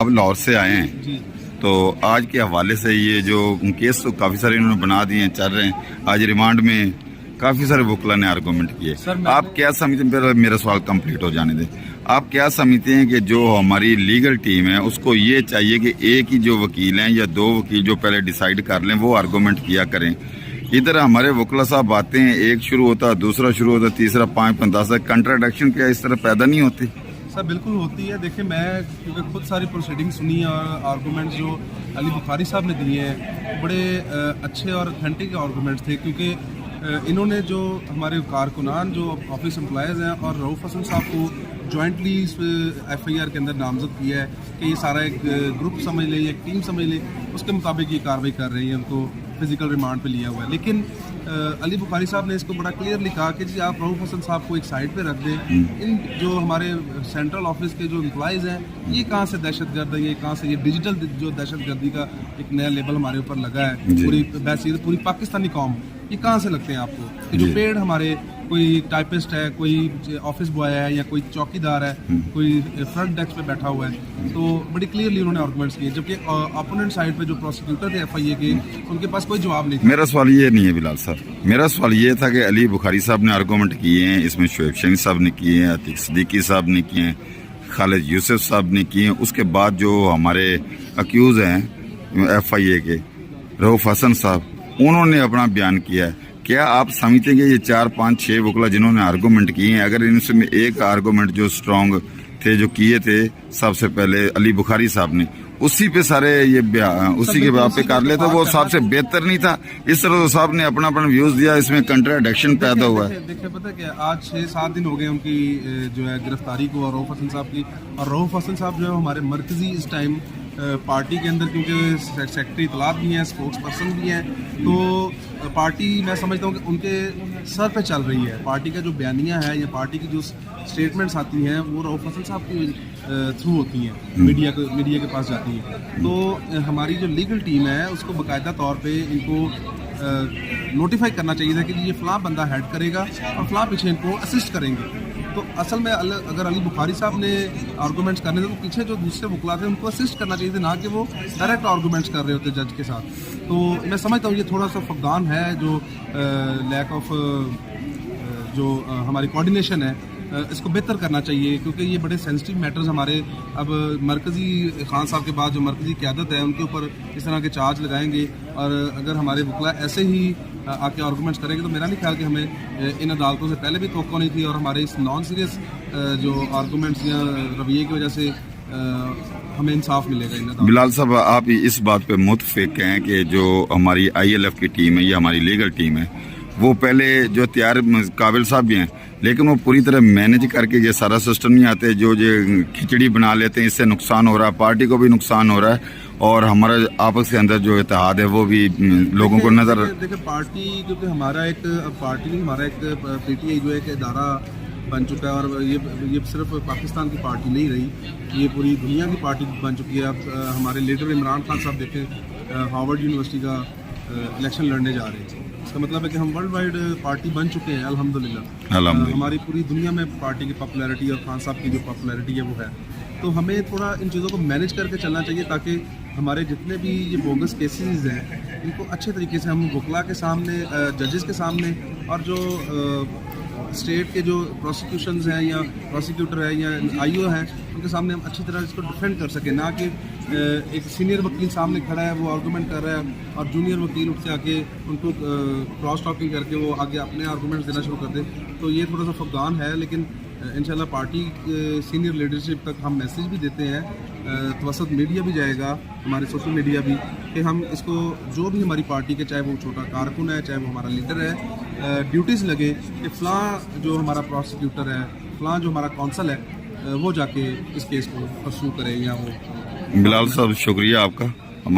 अब लाहौर से आए हैं, तो आज के हवाले से ये जो केस तो काफ़ी सारे इन्होंने बना दिए हैं, चल रहे हैं। आज रिमांड में काफ़ी सारे वकला ने आर्गूमेंट किए। आप क्या समझते हैं, मेरा सवाल कंप्लीट हो जाने दें, आप क्या समझते हैं कि जो हमारी लीगल टीम है उसको ये चाहिए कि एक ही जो वकील हैं या दो वकील जो पहले डिसाइड कर लें वो आर्गूमेंट किया करें? इधर हमारे वकला साहब आते हैं, एक शुरू होता है, दूसरा शुरू होता है, तीसरा 5-10 कंट्राडिक्शन क्या इस तरह पैदा नहीं होती? सर बिल्कुल होती है। देखिए, मैं क्योंकि खुद सारी प्रोसीडिंग सुनी है और आर्गूमेंट्स जो अली बुखारी साहब ने दिए हैं बड़े अच्छे और ऑथेंटिक आर्गूमेंट्स थे, क्योंकि इन्होंने जो हमारे कारकुनान जो ऑफिस एम्प्लॉयज़ हैं और रऊफ़ हसन साहब को जॉइंटली इस FIR के अंदर नामजद किया है कि ये सारा एक ग्रुप समझ लें, एक टीम समझ लें, उसके मुताबिक ये कार्रवाई कर रही है, उनको फिजिकल रिमांड पे लिया हुआ है। लेकिन अली बुखारी साहब ने इसको बड़ा क्लियरली कहा कि जी आप रऊफ़ हसन साहब को एक साइड पे रख दें, इन जो हमारे सेंट्रल ऑफिस के जो एम्प्लॉयज़ हैं ये कहाँ से दहशतगर्द है, ये कहाँ से ये डिजिटल जो दहशतगर्दी का एक नया लेबल हमारे ऊपर लगा है, पूरी पाकिस्तानी कौम, ये कहाँ से लगते हैं आपको? जो पेड़ हमारे कोई टाइपिस्ट है, कोई ऑफिस बॉय है, या कोई चौकीदार है, कोई फ्रंट डेस्क पे बैठा हुआ है, तो बड़ी क्लियरली उन्होंने आर्गुमेंट्स किए। जबकि अपोनेंट साइड पे जो प्रोसिक्यूटर थे FIA के, उनके पास कोई जवाब नहीं था। मेरा सवाल ये नहीं है बिलाल साहब, मेरा सवाल ये था कि अली बुखारी साहब ने आर्गूमेंट किए हैं, इसमें शोएब शमी साहब ने किए हैं, अतीक सिद्दीकी साहब ने किए हैं, खालिद यूसुफ साहब ने किए हैं, उसके बाद जो हमारे अक्यूज हैं FIA के रऊफ़ हसन साहब, उन्होंने अपना बयान किया है। क्या आप समझते हैं कि ये 4-5-6 वकला जिन्होंने आर्गूमेंट किए हैं, अगर इनमें एक आर्गूमेंट जो स्ट्रॉन्ग थे जो किए थे सबसे पहले अली बुखारी साहब ने, उसी पे सारे ये उसी के बात पे कर ले तो वो सबसे बेहतर नहीं था? इस तरह तो साहब ने अपना व्यूज दिया, इसमें कंट्राडिक्शन पैदा हुआ है। देखिए पता है क्या, आज 6-7 दिन हो गए उनकी जो है गिरफ्तारी को, और रऊफ़ हसन साहब की। और रऊफ़ हसन साहब जो है हमारे मरकजी इस टाइम पार्टी के अंदर, क्योंकि सेक्रेटरी इतलात भी हैं, स्पोक्स पर्सन भी हैं, तो पार्टी मैं समझता हूँ कि उनके सर पे चल रही है। पार्टी का जो बयानिया है या पार्टी की जो स्टेटमेंट्स आती हैं वो रऊफ़ हसन साहब के थ्रू होती हैं, मीडिया के पास जाती हैं। तो हमारी जो लीगल टीम है उसको बाकायदा तौर पे इनको नोटिफाई करना चाहिए था कि ये फ़लाँ बंदा हेड करेगा और फ़लाँ पीछे इनको असिस्ट करेंगे। तो असल में अगर अली बुखारी साहब ने आर्गूमेंट्स करने थे तो पीछे जो दूसरे वकला थे उनको असिस्ट करना चाहिए थे, ना कि वो डायरेक्ट आर्गूमेंट्स कर रहे होते जज के साथ। तो मैं समझता हूँ ये थोड़ा सा फकदान है, जो लैक ऑफ जो हमारी कोऑर्डिनेशन है, इसको बेहतर करना चाहिए, क्योंकि ये बड़े सेंसिटिव मैटर्स हमारे अब मरकज़ी खान साहब के बाद जो मरकज़ी क़यादत है उनके ऊपर इस तरह के चार्ज लगाएंगे, और अगर हमारे वकला ऐसे ही आके आर्गूमेंट्स करेंगे तो मेरा नहीं ख्याल कि हमें इन अदालतों से पहले भी तवक्को नहीं थी, और हमारे इस नॉन सीरियस जो आर्गूमेंट्स या रवैये की वजह से हमें इंसाफ मिलेगा इन अदालतों। बिलाल साहब, आप इस बात पे मुतफिक हैं कि जो हमारी ILF की टीम है या हमारी लीगल टीम है, वो पहले जो तैयार काबिल साहब भी हैं, लेकिन वो पूरी तरह मैनेज करके ये सारा सिस्टम नहीं आते, जो खिचड़ी बना लेते हैं, इससे नुकसान हो रहा है, पार्टी को भी नुकसान हो रहा है, और हमारा आपस के अंदर जो इत्तेहाद है वो भी लोगों को नजर। देखिए पार्टी, क्योंकि हमारा एक पार्टी नहीं, हमारा एक PTI जो है एक इदारा बन चुका है, और ये सिर्फ पाकिस्तान की पार्टी नहीं रही, ये पूरी दुनिया की पार्टी बन चुकी है। अब हमारे लीडर इमरान खान साहब देखें, हार्वर्ड यूनिवर्सिटी का इलेक्शन लड़ने जा रहे हैं, इसका मतलब है कि हम वर्ल्ड वाइड पार्टी बन चुके हैं अल्हम्दुलिल्लाह। हमारी पूरी दुनिया में पार्टी की पॉपुलैरिटी और खान साहब की जो पॉपुलैरिटी है वो है। तो हमें थोड़ा इन चीज़ों को मैनेज करके चलना चाहिए, ताकि हमारे जितने भी ये बोगस केसेस हैं इनको अच्छे तरीके से हम वकला के सामने, जजेस के सामने, और जो स्टेट के जो प्रोसिक्यूशंस हैं या प्रोसिक्यूटर है या IO हैं, उनके सामने हम अच्छी तरह इसको डिफेंड कर सकें, ना कि एक सीनियर वकील सामने खड़ा है, वो आर्गूमेंट कर रहा है, और जूनियर वकील उठ से आके उनको क्रॉस टॉकिंग करके वो आगे अपने आर्गूमेंट्स देना शुरू कर दे। तो ये थोड़ा सा फकदान है, लेकिन इंशाल्लाह पार्टी सीनियर लीडरशिप तक हम मैसेज भी देते हैं, तवसत मीडिया भी जाएगा, हमारे सोशल मीडिया भी, कि हम इसको जो भी हमारी पार्टी के, चाहे वो छोटा कारकुन है, चाहे वो हमारा लीडर है, ड्यूटीज़ लगे कि फ़लाँ जो हमारा प्रोसिक्यूटर है, फ़लाँ जो हमारा कौंसल है, वो जाके इस केस को परस्यू करे, या वो। बिलाल साहब शुक्रिया आपका।